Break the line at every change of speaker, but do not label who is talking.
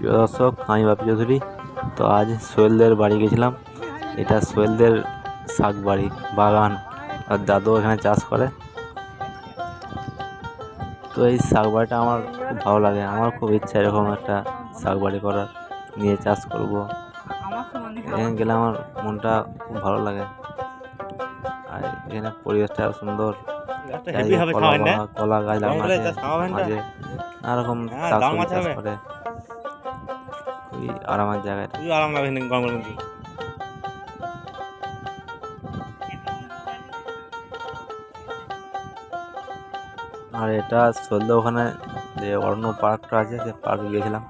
প্রিয় দর্শক, আমি বাপি চৌধুরী। তো আজ সোহেলদের বাড়ি গেছিলাম। এটা সোহেলদের শাক বাড়ি বাগান, আর দাদু এখানে চাষ করে। তো এই শাক বাড়িটা আমার খুব ভালো লাগে। আমার খুব ইচ্ছা এরকম একটা শাক বাড়ি করার, নিয়ে চাষ করব। এখানে গেলে আমার মনটা খুব ভালো লাগে। আর এখানে পরিবেশটা সুন্দর, চারিদিকে কলা গাছ লাগানো আছে, মাঝে নানা রকম শাকসবজি চাষ করে। খুবই আরামের জায়গাটা। আর এটা সদ্য ওখানে যে অরণ্য পার্কটা আছে, সে পার্কে গিয়েছিলাম।